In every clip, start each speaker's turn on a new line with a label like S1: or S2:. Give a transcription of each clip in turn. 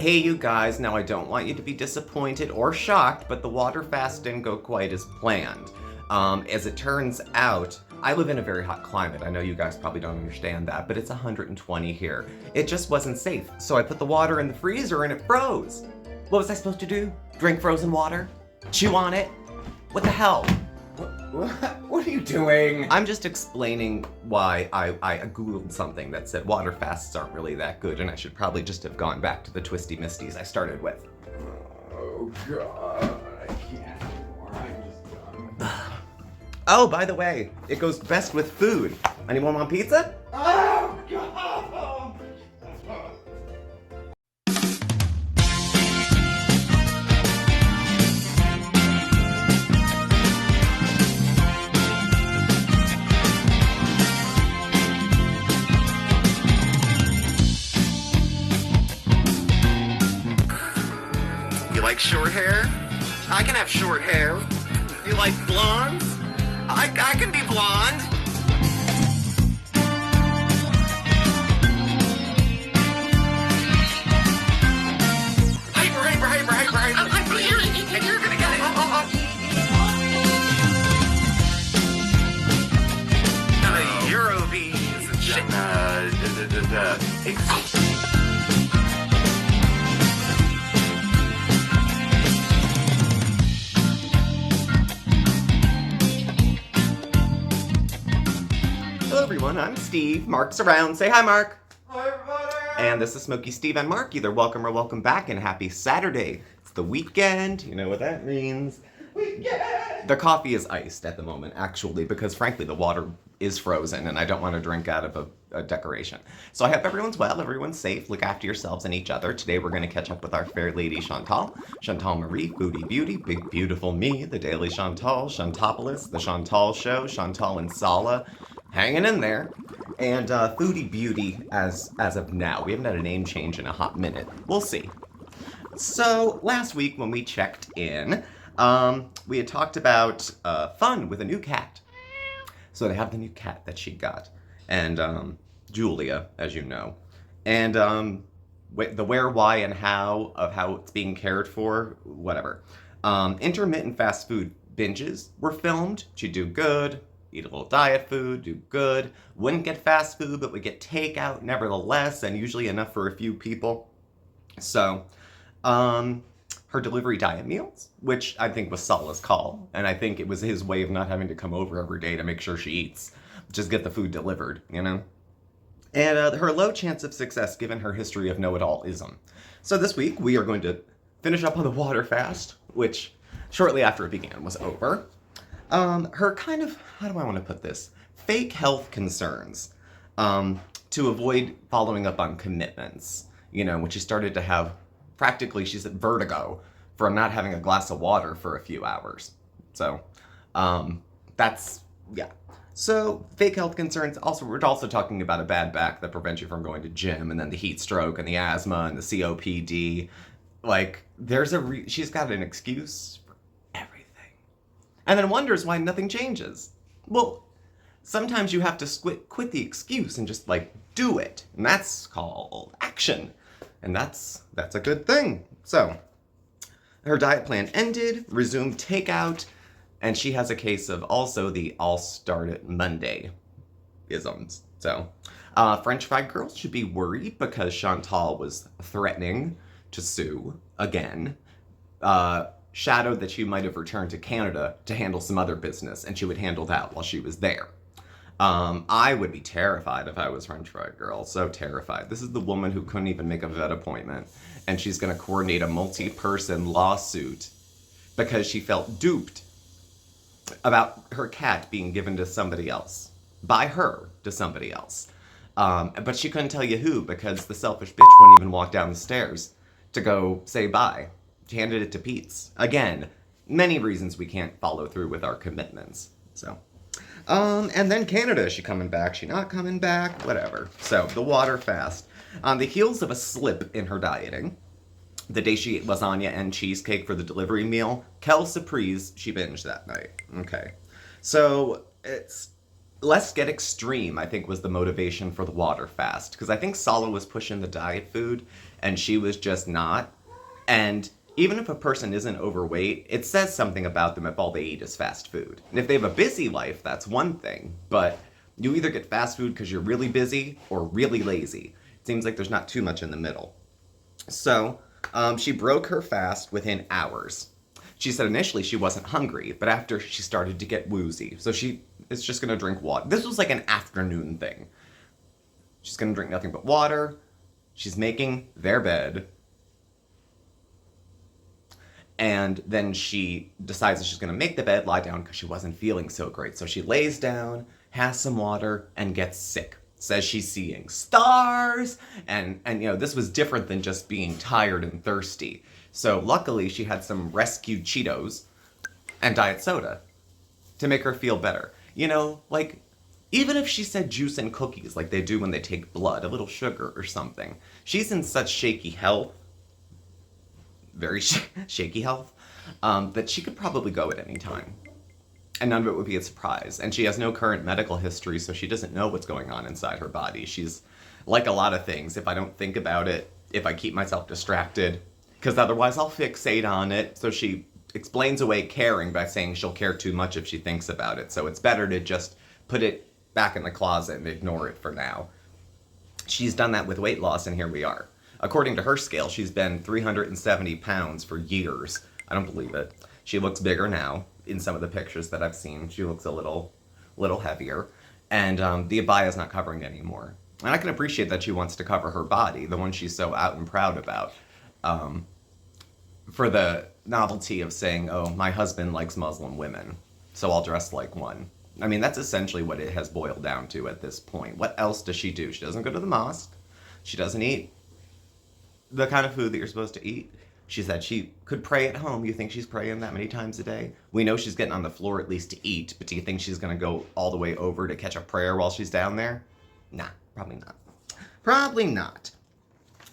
S1: Hey you guys, now I don't want you to be disappointed or shocked, but the water fast didn't go quite as planned. As it turns out, I live in a very hot climate. I know you guys probably don't understand that, but it's 120 here. It just wasn't safe, so I put the water in the freezer and it froze. What was I supposed to do? Drink frozen water? Chew on it? What the hell?
S2: What are you doing?
S1: I'm just explaining why I Googled something that said water fasts aren't really that good, and I should probably just have gone back to the Twisty Misties I started with.
S2: Oh god, I can't anymore. I'm just done.
S1: Oh, by the way, it goes best with food. Anyone want pizza?
S2: Oh god!
S1: You like short hair? I can have short hair. You like blondes? I can be blonde. Hyper. I'm here, and you're gonna get it. Eurobees and shit. Hello everyone, I'm Steve. Mark's around. Say hi, Mark.
S2: Hi everybody!
S1: And this is Smokeysteveandmarc. Either welcome or welcome back, and happy Saturday. It's the weekend. You know what that means.
S2: Weekend!
S1: The coffee is iced at the moment, actually, because frankly the water is frozen and I don't want to drink out of a decoration. So I hope everyone's well, everyone's safe, look after yourselves and each other. Today we're going to catch up with our fair lady Chantal Marie, Foodie Beauty, Big Beautiful Me, The Daily Chantal, Chantopolis, The Chantal Show, Chantal and Sala, hanging in there. And Foodie Beauty as of now. We haven't had a name change in a hot minute. We'll see. So last week when we checked in, we had talked about fun with a new cat. So I have the new cat that she got, and Julia, as you know, and the where, why, and how of how it's being cared for, whatever. Intermittent fast food binges were filmed. She'd do good, eat a little diet food, do good, wouldn't get fast food, but would get takeout nevertheless, and usually enough for a few people. So, her delivery diet meals, which I think was Sala's call, and I think it was his way of not having to come over every day to make sure she eats. Just get the food delivered, you know? And her low chance of success given her history of know-it-allism. So this week, we are going to finish up on the water fast, which shortly after it began was over. Her kind of, how do I want to put this? Fake health concerns to avoid following up on commitments. You know, when she started to have practically, she's at vertigo from not having a glass of water for a few hours. So, that's, yeah. So, fake health concerns. Also, we're also talking about a bad back that prevents you from going to gym, and then the heat stroke, and the asthma, and the COPD. Like, she's got an excuse for everything. And then wonders why nothing changes. Well, sometimes you have to quit the excuse and just, like, do it. And that's called action. And that's a good thing. So, her diet plan ended, resumed takeout, and she has a case of also the I'll start it Monday isms. So, French Fried Girls should be worried because Chantal was threatening to sue again. Shadowed that she might have returned to Canada to handle some other business, and she would handle that while she was there. I would be terrified if I was French Fried Girl. So terrified. This is the woman who couldn't even make a vet appointment. And she's going to coordinate a multi-person lawsuit because she felt duped about her cat being given to somebody else. By her to somebody else. But she couldn't tell you who because the selfish bitch wouldn't even walk down the stairs to go say bye. She handed it to Pete's. Again, many reasons we can't follow through with our commitments. So... and then Canada, is she coming back? She not coming back? Whatever. So, the water fast. On the heels of a slip in her dieting, the day she ate lasagna and cheesecake for the delivery meal, Kel Surprise, she binged that night. Okay. So, it's let's get extreme, I think, was the motivation for the water fast. Because I think Sala was pushing the diet food, and she was just not. And even if a person isn't overweight, it says something about them if all they eat is fast food. And if they have a busy life, that's one thing. But you either get fast food because you're really busy or really lazy. It seems like there's not too much in the middle. So she broke her fast within hours. She said initially she wasn't hungry, but after she started to get woozy. So she is just going to drink water. This was like an afternoon thing. She's going to drink nothing but water. She's making their bed. And then she decides that she's going to make the bed, lie down, because she wasn't feeling so great. So she lays down, has some water, and gets sick. Says she's seeing stars. And this was different than just being tired and thirsty. So luckily she had some rescued Cheetos and diet soda to make her feel better. Even if she said juice and cookies like they do when they take blood, a little sugar or something. She's in such shaky health, very shaky health, that she could probably go at any time. And none of it would be a surprise. And she has no current medical history, so she doesn't know what's going on inside her body. She's like a lot of things. If I don't think about it, if I keep myself distracted, because otherwise I'll fixate on it. So she explains away caring by saying she'll care too much if she thinks about it. So it's better to just put it back in the closet and ignore it for now. She's done that with weight loss, and here we are. According to her scale, she's been 370 pounds for years. I don't believe it. She looks bigger now. In some of the pictures that I've seen, she looks a little heavier. And the abaya is not covering anymore. And I can appreciate that she wants to cover her body, the one she's so out and proud about. For the novelty of saying, oh, my husband likes Muslim women, so I'll dress like one. I mean, that's essentially what it has boiled down to at this point. What else does she do? She doesn't go to the mosque. She doesn't eat the kind of food that you're supposed to eat. She said she could pray at home. You think she's praying that many times a day? We know she's getting on the floor at least to eat, but do you think she's going to go all the way over to catch a prayer while she's down there? Nah, probably not. Probably not.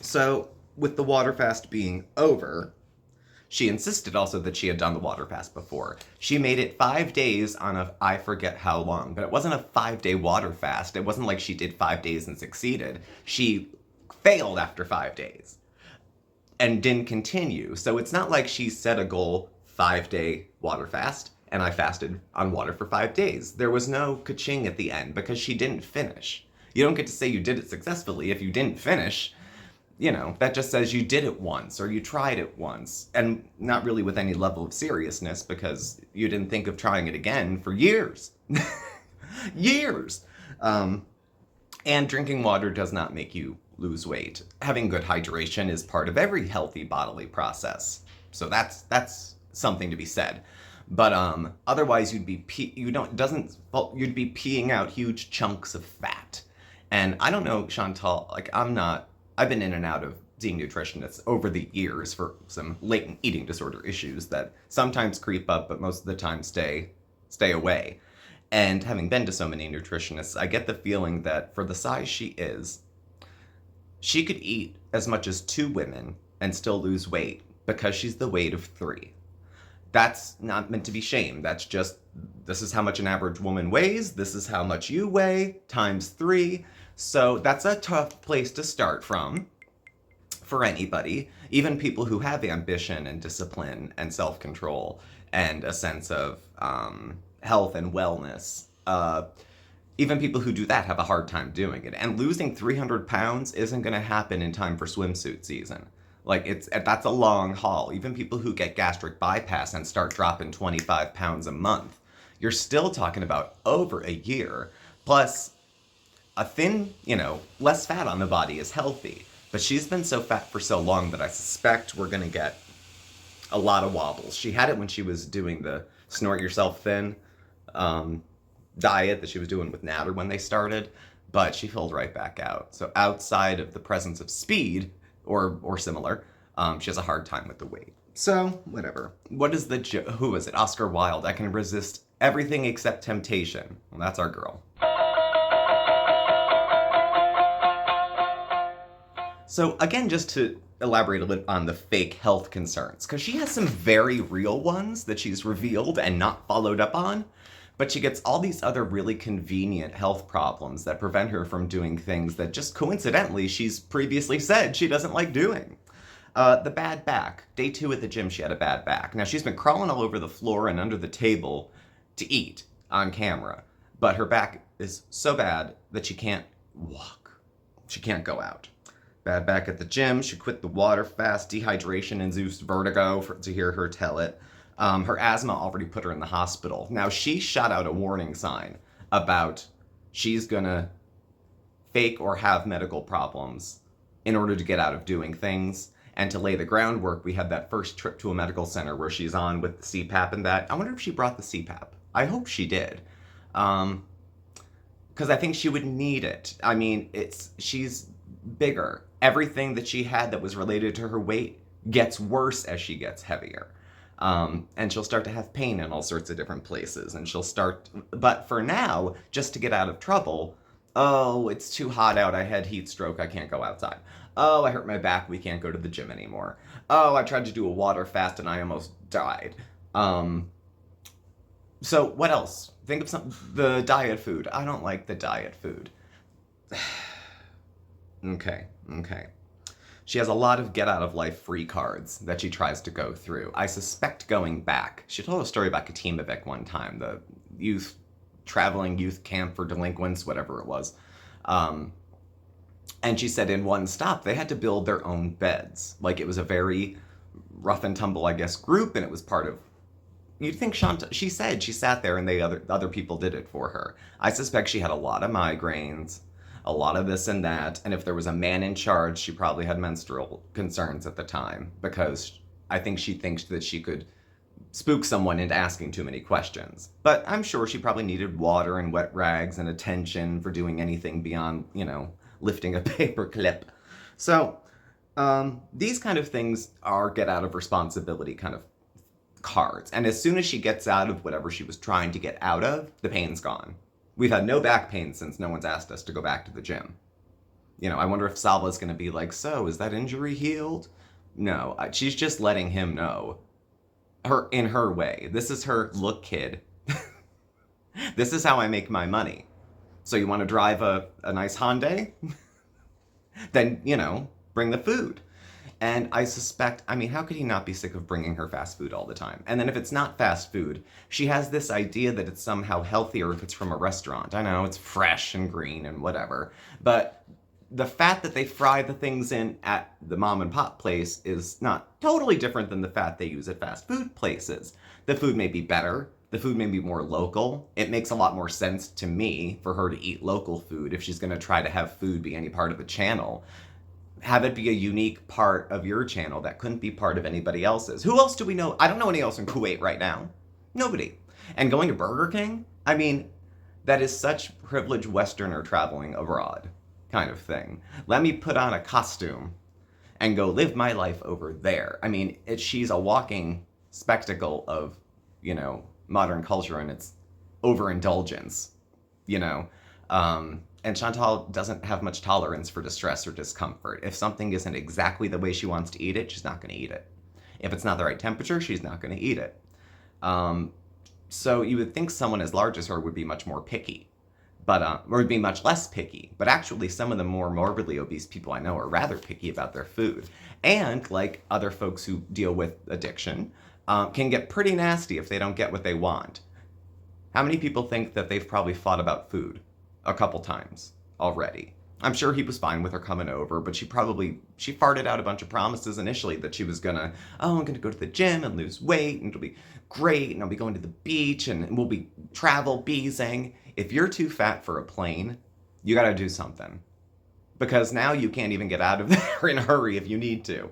S1: So, with the water fast being over, she insisted also that she had done the water fast before. She made it 5 days on I forget how long, but it wasn't a 5-day water fast. It wasn't like she did 5 days and succeeded. She failed after 5 days and didn't continue. So it's not like she set a goal 5-day water fast and I fasted on water for 5 days. There was no ka-ching at the end because she didn't finish. You don't get to say you did it successfully if you didn't finish. That just says you did it once or you tried it once, and not really with any level of seriousness because you didn't think of trying it again for years. Years. And drinking water does not make you lose weight. Having good hydration is part of every healthy bodily process. So that's something to be said. But otherwise you'd be you'd be peeing out huge chunks of fat. And I don't know, Chantal, I've been in and out of seeing nutritionists over the years for some latent eating disorder issues that sometimes creep up, but most of the time stay away. And having been to so many nutritionists, I get the feeling that for the size she is, she could eat as much as 2 women and still lose weight because she's the weight of 3. That's not meant to be shame. That's just, this is how much an average woman weighs. This is how much you weigh times 3. So that's a tough place to start from for anybody, even people who have ambition and discipline and self-control and a sense of health and wellness. Even people who do that have a hard time doing it. And losing 300 pounds isn't going to happen in time for swimsuit season. That's a long haul. Even people who get gastric bypass and start dropping 25 pounds a month, you're still talking about over a year. Plus, a thin, less fat on the body is healthy. But she's been so fat for so long that I suspect we're going to get a lot of wobbles. She had it when she was doing the snort yourself thin diet that she was doing with Natter when they started, but she filled right back out. So outside of the presence of speed or similar, she has a hard time with the weight. So, whatever. What is who is it? Oscar Wilde. I can resist everything except temptation. Well, that's our girl. So again, just to elaborate a bit on the fake health concerns, because she has some very real ones that she's revealed and not followed up on, But she gets all these other really convenient health problems that prevent her from doing things that just coincidentally she's previously said she doesn't like doing. The bad back. Day 2 at the gym, she had a bad back. Now, she's been crawling all over the floor and under the table to eat on camera, but her back is so bad that she can't walk. She can't go out. Bad back at the gym. She quit the water fast. Dehydration induced vertigo, to hear her tell it. Her asthma already put her in the hospital. Now, she shot out a warning sign about she's gonna fake or have medical problems in order to get out of doing things. And to lay the groundwork, we had that first trip to a medical center where she's on with the CPAP and that. I wonder if she brought the CPAP. I hope she did. Because I think she would need it. I mean, she's bigger. Everything that she had that was related to her weight gets worse as she gets heavier. And she'll start to have pain in all sorts of different places. And but for now, just to get out of trouble, oh, it's too hot out, I had heat stroke, I can't go outside. Oh, I hurt my back, we can't go to the gym anymore. Oh, I tried to do a water fast and I almost died. So what else? Think of the diet food. I don't like the diet food. Okay. She has a lot of get out of life free cards that she tries to go through. I suspect going back. She told a story about KitNipBox one time, the traveling youth camp for delinquents, whatever it was. And she said in one stop, they had to build their own beds. Like, it was a very rough and tumble, I guess, group, and it was part of, you'd think she said she sat there and other people did it for her. I suspect she had a lot of migraines, a lot of this and that, and if there was a man in charge, she probably had menstrual concerns at the time, because I think she thinks that she could spook someone into asking too many questions. But I'm sure she probably needed water and wet rags and attention for doing anything beyond, lifting a paper clip. So these kind of things are get out of responsibility kind of cards. And as soon as she gets out of whatever she was trying to get out of, the pain's gone. We've had no back pain since no one's asked us to go back to the gym. I wonder if Salva's going to be like, so, is that injury healed? No, she's just letting him know. In her way. This is her, look, kid. This is how I make my money. So you want to drive a nice Hyundai? Then, bring the food. And I suspect, how could he not be sick of bringing her fast food all the time? And then if it's not fast food, she has this idea that it's somehow healthier if it's from a restaurant. I know, it's fresh and green and whatever. But the fat that they fry the things in at the mom and pop place is not totally different than the fat they use at fast food places. The food may be better. The food may be more local. It makes a lot more sense to me for her to eat local food if she's going to try to have food be any part of the channel. Have it be a unique part of your channel that couldn't be part of anybody else's. Who else do we know? I don't know any else in Kuwait right now. Nobody. And going to Burger King? That is such privileged Westerner traveling abroad kind of thing. Let me put on a costume and go live my life over there. She's a walking spectacle of, modern culture and its overindulgence, and Chantal doesn't have much tolerance for distress or discomfort. If something isn't exactly the way she wants to eat it, she's not going to eat it. If it's not the right temperature, she's not going to eat it. So you would think someone as large as her would be much more picky, or would be much less picky. But actually, some of the more morbidly obese people I know are rather picky about their food. And like other folks who deal with addiction, can get pretty nasty if they don't get what they want. How many people think that they've probably fought about food a couple times already? I'm sure he was fine with her coming over, but she farted out a bunch of promises initially that she was I'm gonna go to the gym and lose weight and it'll be great and I'll be going to the beach and we'll be travel beezing. If you're too fat for a plane, you gotta do something. Because now you can't even get out of there in a hurry if you need to.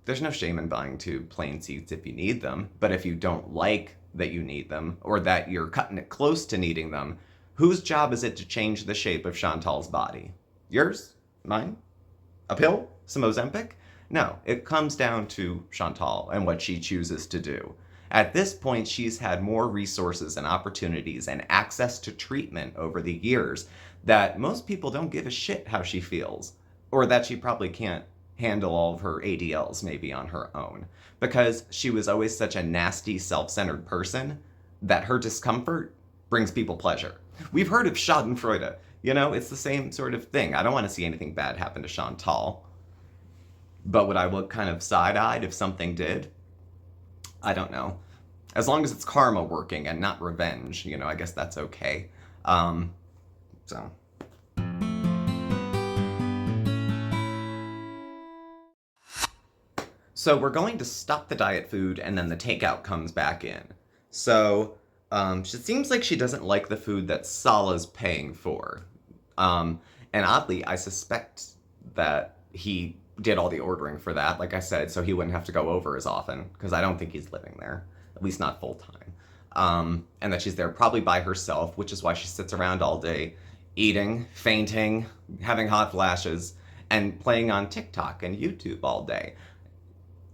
S1: There's no shame in buying 2 plane seats if you need them, but if you don't like that you need them, or that you're cutting it close to needing them, whose job is it to change the shape of Chantal's body? Yours? Mine? A pill? Some Ozempic? No, it comes down to Chantal and what she chooses to do. At this point, she's had more resources and opportunities and access to treatment over the years that most people don't give a shit how she feels, or that she probably can't handle all of her ADLs maybe on her own, because she was always such a nasty, self-centered person. that her discomfort brings people pleasure. We've heard of Schadenfreude. You know, it's the same sort of thing. I don't want to see anything bad happen to Chantal. But would I look kind of side-eyed if something did? I don't know. As long as it's karma working and not revenge, you know, I guess that's okay. So. So we're going to stop the diet food and then the takeout comes back in. So it seems like she doesn't like the food that Sala's paying for. And oddly, I suspect that he did all the ordering for that, like I said, so he wouldn't have to go over as often, because I don't think he's living there, at least not full time. And that she's there probably by herself, which is why she sits around all day eating, fainting, having hot flashes, and playing on TikTok and YouTube all day.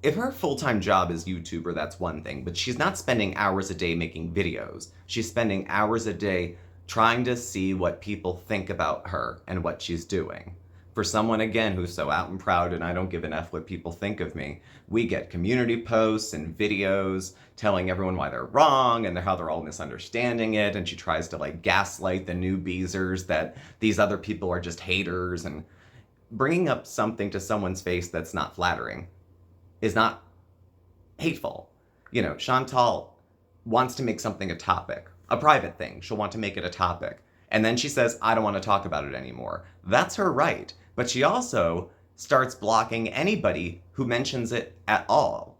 S1: If her full-time job is YouTuber, that's one thing, but she's not spending hours a day making videos. She's spending hours a day trying to see what people think about her and what she's doing. For someone, again, who's so out and proud and I don't give an F what people think of me, we get community posts and videos telling everyone why they're wrong and how they're all misunderstanding it, and she tries to like gaslight the new Beezers that these other people are just haters, and bringing up something to someone's face that's not flattering is not hateful. You know, Chantal wants to make something a topic, a private thing. She'll want to make it a topic. And then she says, I don't want to talk about it anymore. That's her right. But she also starts blocking anybody who mentions it at all.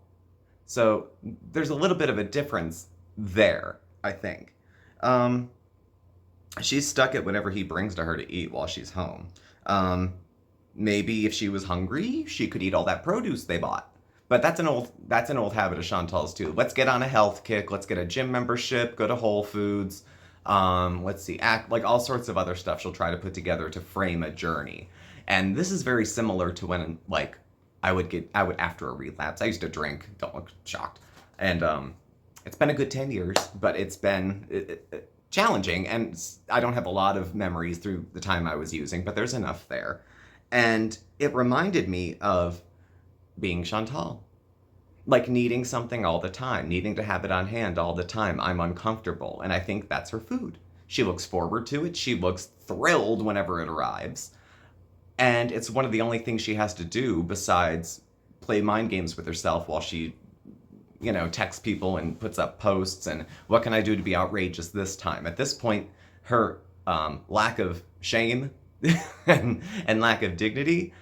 S1: So there's a little bit of a difference there, I think. She's stuck at whatever he brings to her to eat while she's home. Maybe if she was hungry, she could eat all that produce they bought. But that's an old habit of Chantal's too. Let's get on a health kick. Let's get a gym membership. Go to Whole Foods. Let's see, like all sorts of other stuff she'll try to put together to frame a journey. And this is very similar to when like I would after a relapse. I used to drink. Don't look shocked. And it's been a good 10 years, but it's been challenging, and I don't have a lot of memories through the time I was using, but there's enough there. And it reminded me of being Chantal. Like needing something all the time, needing to have it on hand all the time. I'm uncomfortable, and I think that's her food. She looks forward to it. She looks thrilled whenever it arrives. And it's one of the only things she has to do besides play mind games with herself while she, you know, texts people and puts up posts and what can I do to be outrageous this time? At this point, her lack of shame and lack of dignity,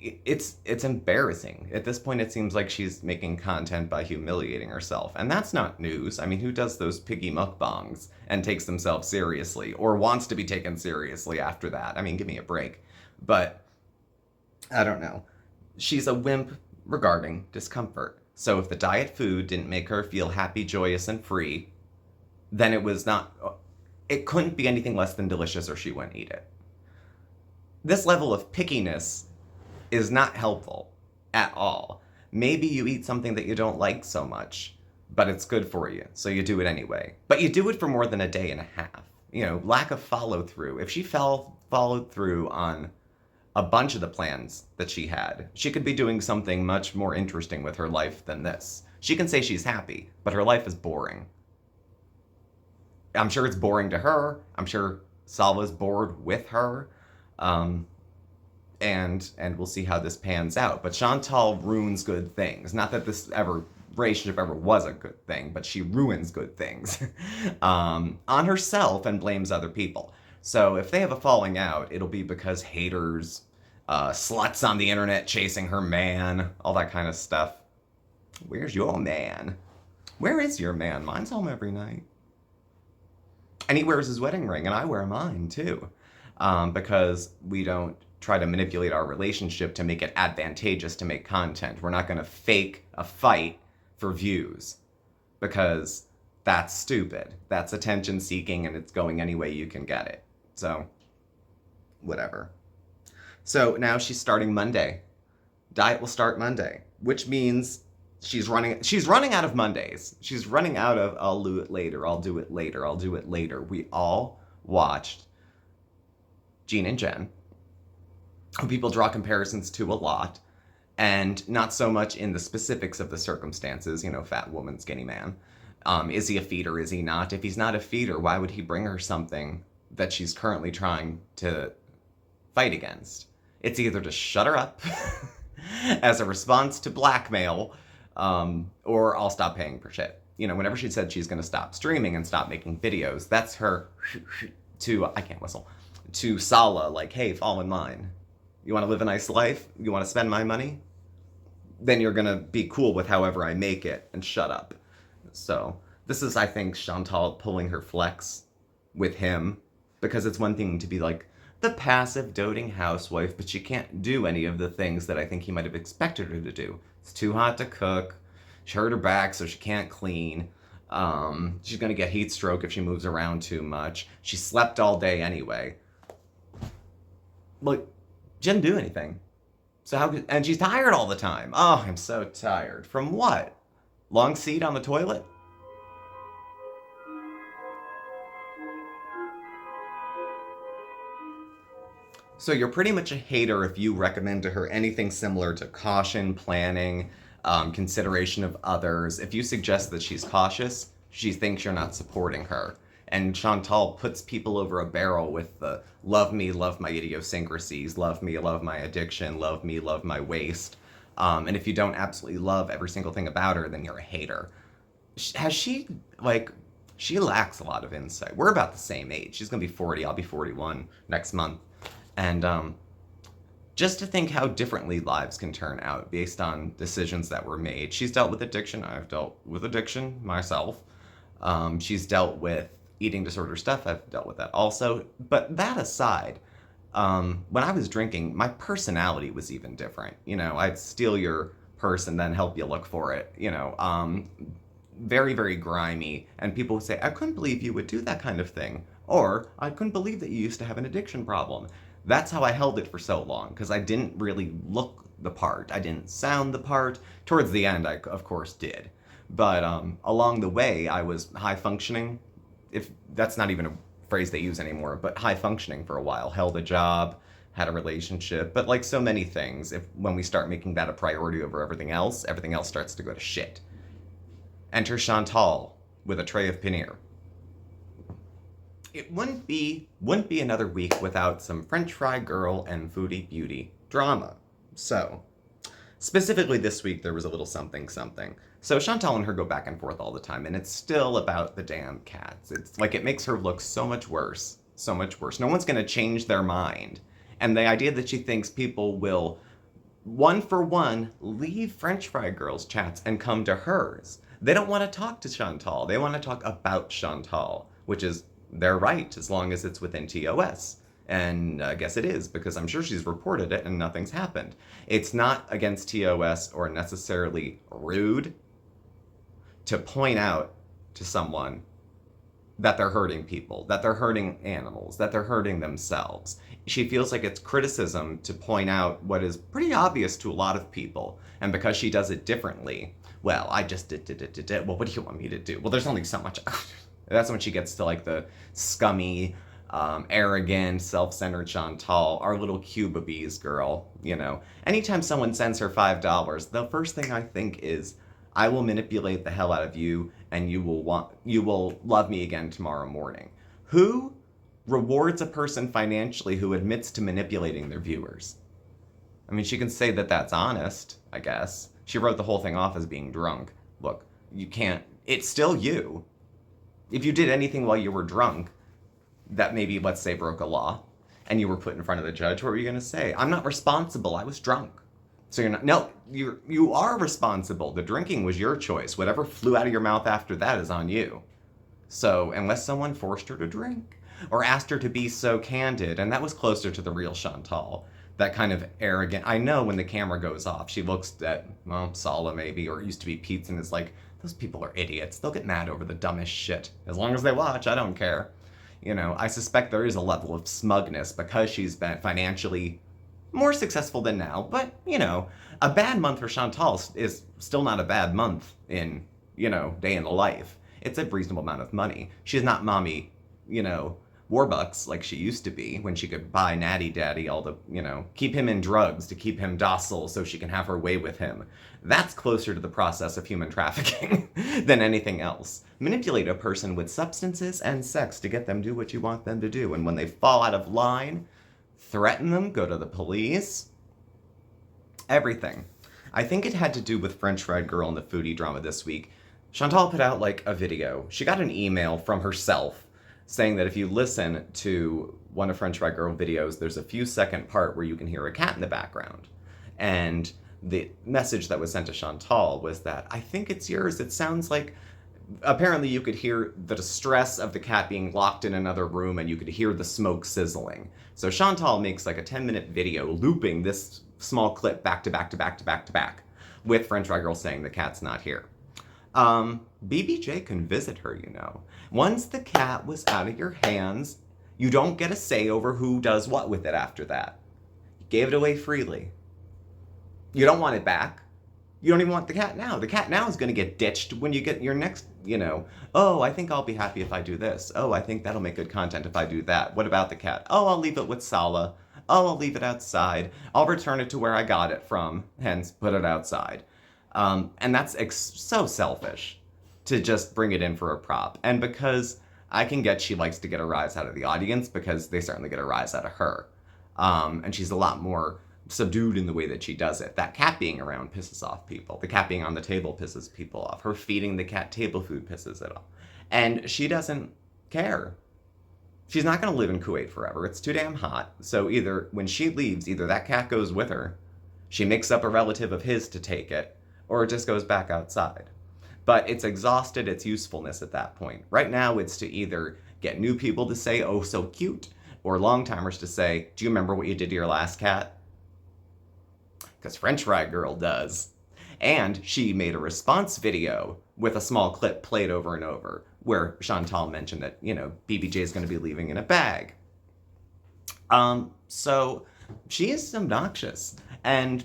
S1: it's embarrassing. At this point, it seems like she's making content by humiliating herself. And that's not news. I mean, who does those piggy mukbangs and takes themselves seriously or wants to be taken seriously after that? I mean, give me a break. But I don't know. She's a wimp regarding discomfort. So if the diet food didn't make her feel happy, joyous, and free, then it couldn't be anything less than delicious or she wouldn't eat it. This level of pickiness is not helpful at all. Maybe you eat something that you don't like so much, but it's good for you, so you do it anyway. But you do it for more than a day and a half. You know, lack of follow-through. If she followed through on a bunch of the plans that she had, she could be doing something much more interesting with her life than this. She can say she's happy, but her life is boring. I'm sure it's boring to her. I'm sure Salva's bored with her. And we'll see how this pans out. But Chantal ruins good things. Not that this relationship ever was a good thing, but she ruins good things on herself and blames other people. So if they have a falling out, it'll be because haters, sluts on the internet chasing her man, all that kind of stuff. Where's your man? Where is your man? Mine's home every night. And he wears his wedding ring, and I wear mine too, because we don't try to manipulate our relationship to make it advantageous to make content. We're not going to fake a fight for views, because that's stupid. That's attention seeking, and it's going any way you can get it. So, whatever. So now she's starting Monday. Diet will start Monday, which means she's running out of Mondays. She's running out of I'll do it later, I'll do it later, I'll do it later. We all watched Gene and Jen, who people draw comparisons to a lot, and not so much in the specifics of the circumstances, you know, fat woman, skinny man, Is he a feeder? Is he not? If he's not a feeder, why would he bring her something that she's currently trying to fight against? It's either to shut her up as a response to blackmail, or I'll stop paying for shit. Whenever she said she's going to stop streaming and stop making videos, that's her I can't whistle, to Sala, like, hey, fall in line. You want to live a nice life? You want to spend my money? Then you're going to be cool with however I make it and shut up. So this is, I think, Chantal pulling her flex with him, because it's one thing to be like the passive doting housewife, but she can't do any of the things that I think he might have expected her to do. It's too hot to cook. She hurt her back, so she can't clean. She's gonna get heat stroke if she moves around too much. She slept all day anyway. Like, she didn't do anything. So and she's tired all the time. Oh, I'm so tired. From what? Long seat on the toilet? So you're pretty much a hater if you recommend to her anything similar to caution, planning, consideration of others. If you suggest that she's cautious, she thinks you're not supporting her. And Chantal puts people over a barrel with the love me, love my idiosyncrasies, love me, love my addiction, love me, love my waste. And if you don't absolutely love every single thing about her, then you're a hater. She lacks a lot of insight. We're about the same age. She's going to be 40. I'll be 41 next month. And just to think how differently lives can turn out based on decisions that were made. She's dealt with addiction. I've dealt with addiction myself. She's dealt with eating disorder stuff. I've dealt with that also. But that aside, when I was drinking, my personality was even different. I'd steal your purse and then help you look for it. Very, very grimy. And people would say, I couldn't believe you would do that kind of thing. Or, I couldn't believe that you used to have an addiction problem. That's how I held it for so long, because I didn't really look the part. I didn't sound the part. Towards the end, I, of course, did. But along the way, I was high functioning. If that's not even a phrase they use anymore, but high functioning for a while. Held a job, had a relationship. But like so many things, when we start making that a priority over everything else starts to go to shit. Enter Chantal with a tray of paneer. It wouldn't be another week without some French fry girl and foodie beauty drama. So, specifically this week, there was a little something. So Chantal and her go back and forth all the time, and it's still about the damn cats. It's like it makes her look so much worse. No one's gonna change their mind. And the idea that she thinks people will, one for one, leave French fry girl's chats and come to hers. They don't want to talk to Chantal. They want to talk about Chantal, which is their right, as long as it's within TOS. And I guess it is, because I'm sure she's reported it and nothing's happened. It's not against TOS or necessarily rude to point out to someone that they're hurting people, that they're hurting animals, that they're hurting themselves. She feels like it's criticism to point out what is pretty obvious to a lot of people. And because she does it differently, well, I just did. Well, what do you want me to do? Well, there's only so much. That's when she gets to like the scummy, arrogant, self-centered Chantal, our little Cuba-bees girl, Anytime someone sends her $5, the first thing I think is, I will manipulate the hell out of you, and you will love me again tomorrow morning. Who rewards a person financially who admits to manipulating their viewers? I mean, she can say that that's honest, I guess. She wrote the whole thing off as being drunk. Look, you can't, it's still you. If you did anything while you were drunk, that maybe, let's say, broke a law, and you were put in front of the judge, what were you going to say? I'm not responsible, I was drunk. So you're not, no, you are responsible. The drinking was your choice. Whatever flew out of your mouth after that is on you. So unless someone forced her to drink, or asked her to be so candid, and that was closer to the real Chantal, that kind of arrogant, I know when the camera goes off, she looks at, well, Sala maybe, or it used to be Pete's, and is like, those people are idiots. They'll get mad over the dumbest shit. As long as they watch, I don't care. I suspect there is a level of smugness because she's been financially more successful than now. But, a bad month for Chantal is still not a bad month in, day in the life. It's a reasonable amount of money. She's not mommy, Warbucks like she used to be when she could buy Natty Daddy all the, keep him in drugs to keep him docile so she can have her way with him. That's closer to the process of human trafficking than anything else. Manipulate a person with substances and sex to get them to do what you want them to do. And when they fall out of line, threaten them, go to the police, everything. I think it had to do with French Fried Girl in the Foodie drama this week. Chantal put out like a video. She got an email from herself saying that if you listen to one of French Fried Girl videos, there's a few second part where you can hear a cat in the background. And the message that was sent to Chantal was that, I think it's yours. It sounds like, apparently you could hear the distress of the cat being locked in another room and you could hear the smoke sizzling. So Chantal makes like a 10-minute video looping this small clip back to back to back to back to back with French Fried Girl saying the cat's not here. BBJ can visit her, Once the cat was out of your hands, you don't get a say over who does what with it after that. You gave it away freely. You don't want it back. You don't even want the cat now. The cat now is going to get ditched when you get your next, oh, I think I'll be happy if I do this. Oh, I think that'll make good content if I do that. What about the cat? Oh, I'll leave it with Sala. Oh, I'll leave it outside. I'll return it to where I got it from, hence put it outside. And that's so selfish to just bring it in for a prop. And because I can get she likes to get a rise out of the audience, because they certainly get a rise out of her. And she's a lot more subdued in the way that she does it. That cat being around pisses off people. The cat being on the table pisses people off. Her feeding the cat table food pisses it off. And she doesn't care. She's not going to live in Kuwait forever. It's too damn hot. So either when she leaves, either that cat goes with her, she makes up a relative of his to take it, or it just goes back outside. But it's exhausted its usefulness at that point. Right now, it's to either get new people to say, oh, so cute, or long-timers to say, do you remember what you did to your last cat? Because French Fried Girl does. And she made a response video with a small clip played over and over, where Chantal mentioned that, BBJ is going to be leaving in a bag. So she is obnoxious. And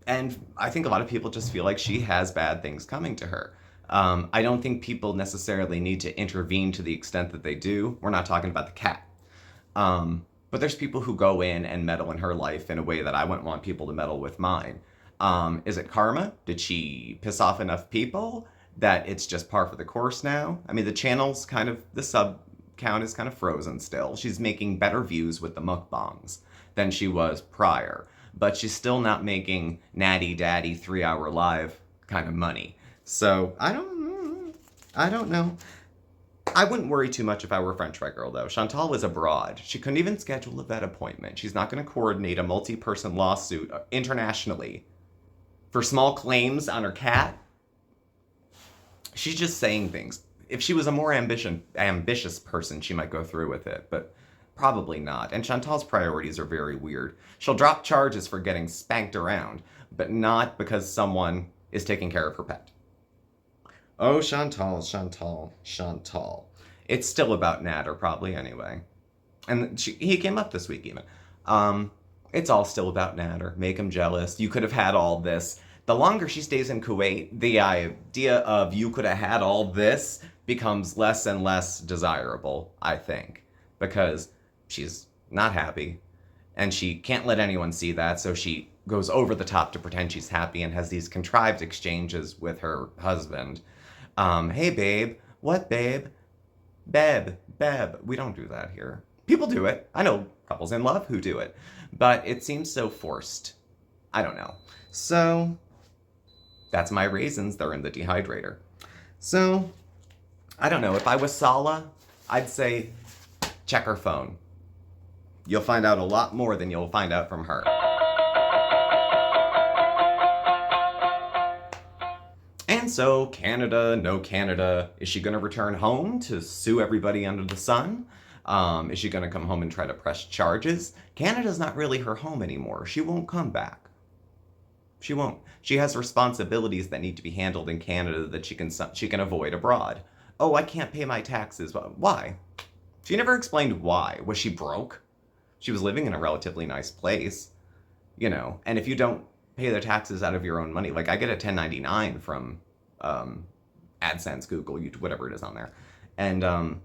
S1: I think a lot of people just feel like she has bad things coming to her. I don't think people necessarily need to intervene to the extent that they do. We're not talking about the cat. But there's people who go in and meddle in her life in a way that I wouldn't want people to meddle with mine. Is it karma? Did she piss off enough people that it's just par for the course now? I mean, the sub count is kind of frozen still. She's making better views with the mukbangs than she was prior. But she's still not making Natty Daddy 3-hour live kind of money. So, I don't know. I wouldn't worry too much if I were French Fried Girl, though. Chantal was abroad. She couldn't even schedule a vet appointment. She's not going to coordinate a multi-person lawsuit internationally for small claims on her cat. She's just saying things. If she was a more ambitious person, she might go through with it, but probably not. And Chantal's priorities are very weird. She'll drop charges for getting spanked around, but not because someone is taking care of her pet. Oh, Chantal. It's still about Nader, probably, anyway. And he came up this week, even. It's all still about Nader. Make him jealous. You could have had all this. The longer she stays in Kuwait, the idea of you could have had all this becomes less and less desirable, I think. Because she's not happy. And she can't let anyone see that, so she goes over the top to pretend she's happy and has these contrived exchanges with her husband. Hey, babe. What, babe? Beb. We don't do that here. People do it. I know couples in love who do it. But it seems so forced. I don't know. So, that's my raisins. They're in the dehydrator. So, I don't know. If I was Sala, I'd say check her phone. You'll find out a lot more than you'll find out from her. And so, Canada, no Canada. Is she going to return home to sue everybody under the sun? Is she going to come home and try to press charges? Canada's not really her home anymore. She won't come back. She won't. She has responsibilities that need to be handled in Canada that she can avoid abroad. Oh, I can't pay my taxes. Why? She never explained why. Was she broke? She was living in a relatively nice place, and if you don't pay the taxes out of your own money, like I get a 1099 from AdSense, Google, YouTube, whatever it is on there, and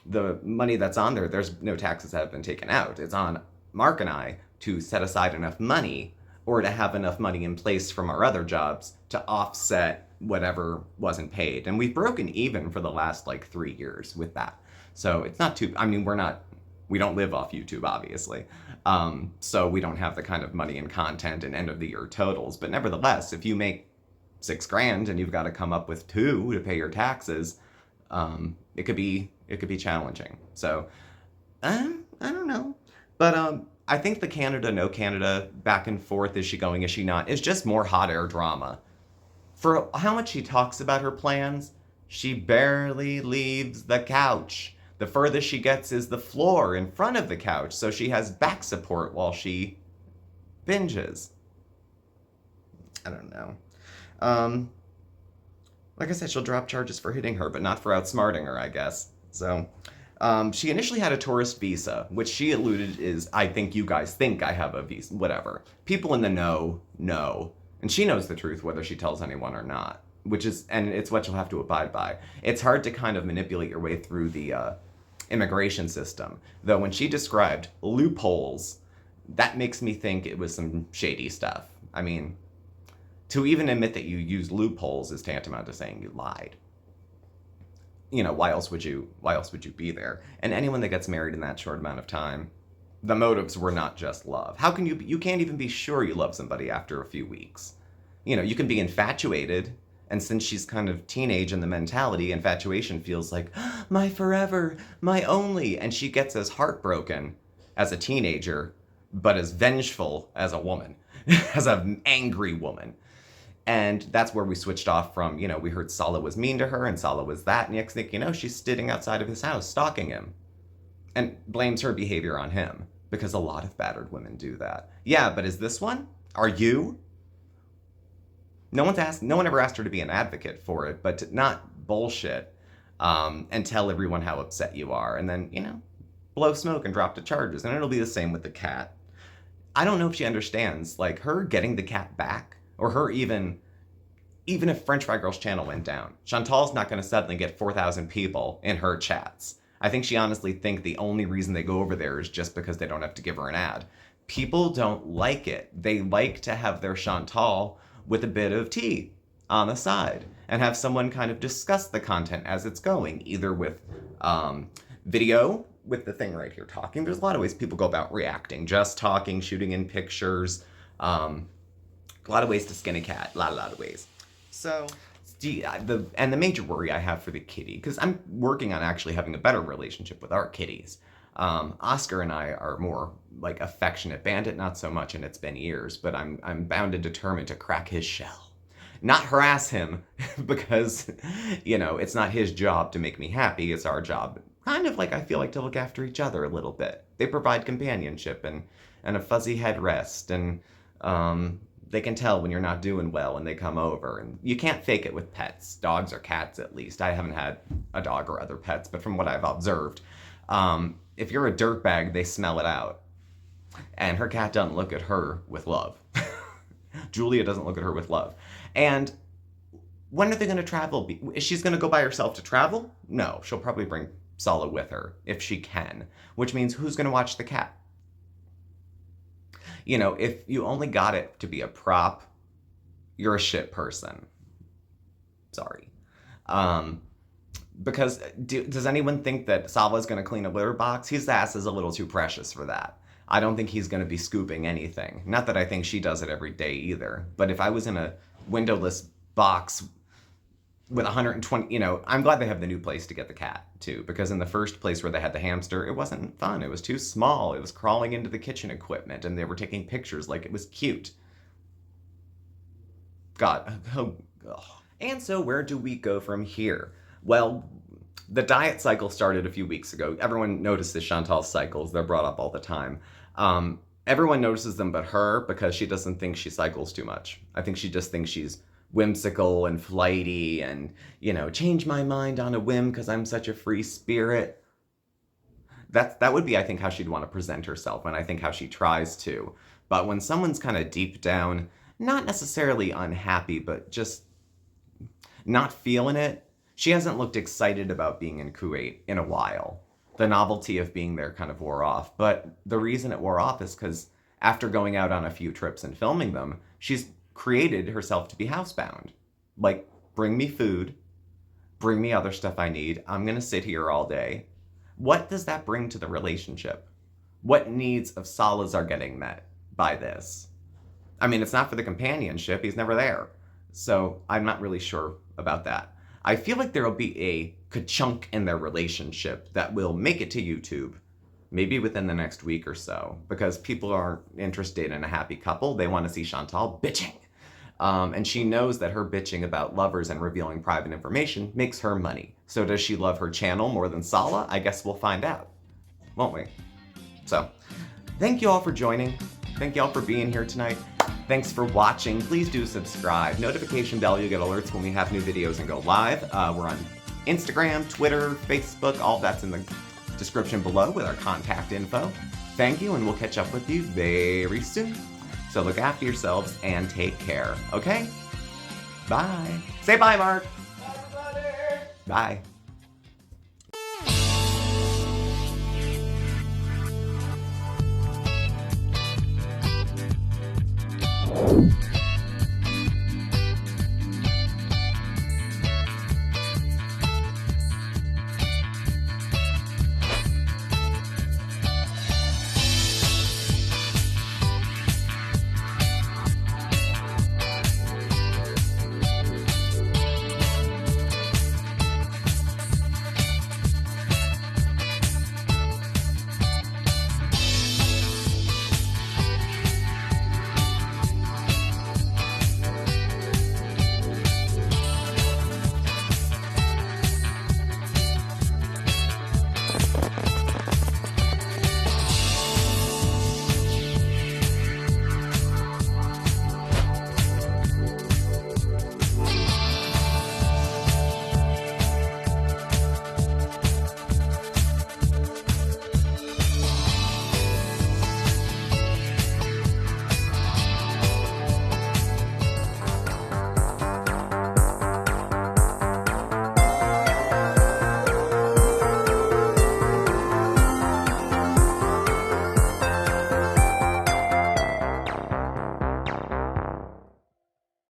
S1: the money that's on there, there's no taxes that have been taken out. It's on Mark and I to set aside enough money or to have enough money in place from our other jobs to offset whatever wasn't paid. And we've broken even for the last like 3 years with that. So it's not too, I mean, we don't live off YouTube, obviously. So we don't have the kind of money and content and end of the year totals. But nevertheless, if you make $6,000 and you've got to come up with 2 to pay your taxes, it could be challenging. So I don't know. But I think the Canada, no Canada, back and forth, is she going, is she not, is just more hot air drama. For how much she talks about her plans, she barely leaves the couch. The furthest she gets is the floor in front of the couch, so she has back support while she binges. I don't know. Like I said, she'll drop charges for hitting her, but not for outsmarting her, I guess. So, she initially had a tourist visa, which she alluded is, I think you guys think I have a visa, whatever. People in the know. And she knows the truth whether she tells anyone or not, and it's what you'll have to abide by. It's hard to kind of manipulate your way through the immigration system. Though when she described loopholes, that makes me think it was some shady stuff. I mean, to even admit that you used loopholes is tantamount to saying you lied. You know, why else would you be there? And anyone that gets married in that short amount of time, the motives were not just love. How can you can't even be sure you love somebody after a few weeks. You know, you can be infatuated, and since she's kind of teenage in the mentality, infatuation feels like, my forever, my only, and she gets as heartbroken as a teenager, but as vengeful as a woman, as an angry woman. And that's where we switched off from, you know, we heard Sala was mean to her and Sala was that, and next thing you know, she's sitting outside of his house stalking him and blames her behavior on him, because a lot of battered women do that. Yeah, but is this one? Are you? No one ever asked her to be an advocate for it, but to not bullshit and tell everyone how upset you are, and then, you know, blow smoke and drop the charges. And it'll be the same with the cat. I don't know if she understands, like, her getting the cat back, or her even if French Fry Girl's channel went down, Chantal's not going to suddenly get 4,000 people in her chats. I think she honestly thinks the only reason they go over there is just because they don't have to give her an ad. People don't like it. They like to have their Chantal with a bit of tea on the side and have someone kind of discuss the content as it's going, either with video, with the thing right here talking. There's a lot of ways people go about reacting, just talking, shooting in pictures, a lot of ways to skin a cat, a lot of ways. So, the major worry I have for the kitty, because I'm working on actually having a better relationship with our kitties. Oscar and I are more like affectionate. Bandit, not so much, and it's been years, but I'm bound and determined to crack his shell. Not harass him, because, you know, it's not his job to make me happy, it's our job. Kind of like I feel like to look after each other a little bit. They provide companionship and a fuzzy headrest, and they can tell when you're not doing well when they come over. And you can't fake it with pets, dogs or cats at least. I haven't had a dog or other pets, but from what I've observed, if you're a dirtbag, they smell it out. And her cat doesn't look at her with love. Julia doesn't look at her with love. And when are they going to travel? Is she going to go by herself to travel? No, she'll probably bring Sala with her if she can, which means who's going to watch the cat? You know, if you only got it to be a prop, you're a shit person. Sorry. Because does anyone think that Sala's going to clean a litter box? His ass is a little too precious for that. I don't think he's going to be scooping anything. Not that I think she does it every day either. But if I was in a windowless box with 120, you know, I'm glad they have the new place to get the cat too. Because in the first place where they had the hamster, it wasn't fun. It was too small. It was crawling into the kitchen equipment and they were taking pictures like it was cute. God. Oh. And so where do we go from here? Well, the diet cycle started a few weeks ago. Everyone notices Chantal's cycles. They're brought up all the time. Everyone notices them but her, because she doesn't think she cycles too much. I think she just thinks she's whimsical and flighty and, you know, change my mind on a whim because I'm such a free spirit. That would be, I think, how she'd want to present herself, and I think how she tries to. But when someone's kind of deep down, not necessarily unhappy, but just not feeling it, she hasn't looked excited about being in Kuwait in a while. the novelty of being there kind of wore off. But the reason it wore off is because after going out on a few trips and filming them, she's created herself to be housebound. Like, bring me food, bring me other stuff I need. I'm going to sit here all day. What does that bring to the relationship? What needs of Sala's are getting met by this? I mean, it's not for the companionship. He's never there. So I'm not really sure about that. I feel like there'll be a ka-chunk in their relationship that will make it to YouTube, maybe within the next week or so, because people aren't interested in a happy couple. They want to see Chantal bitching. And she knows that her bitching about lovers and revealing private information makes her money. So does she love her channel more than Sala? I guess we'll find out, won't we? So, thank you all for joining. Thank you all for being here tonight. Thanks for watching. Please do subscribe. Notification bell, you'll get alerts when we have new videos and go live. We're on Instagram, Twitter, Facebook, all that's in the description below with our contact info. Thank you, and we'll catch up with you very soon. So look after yourselves and take care, okay? Bye. Say bye, Mark. Bye, everybody. Bye.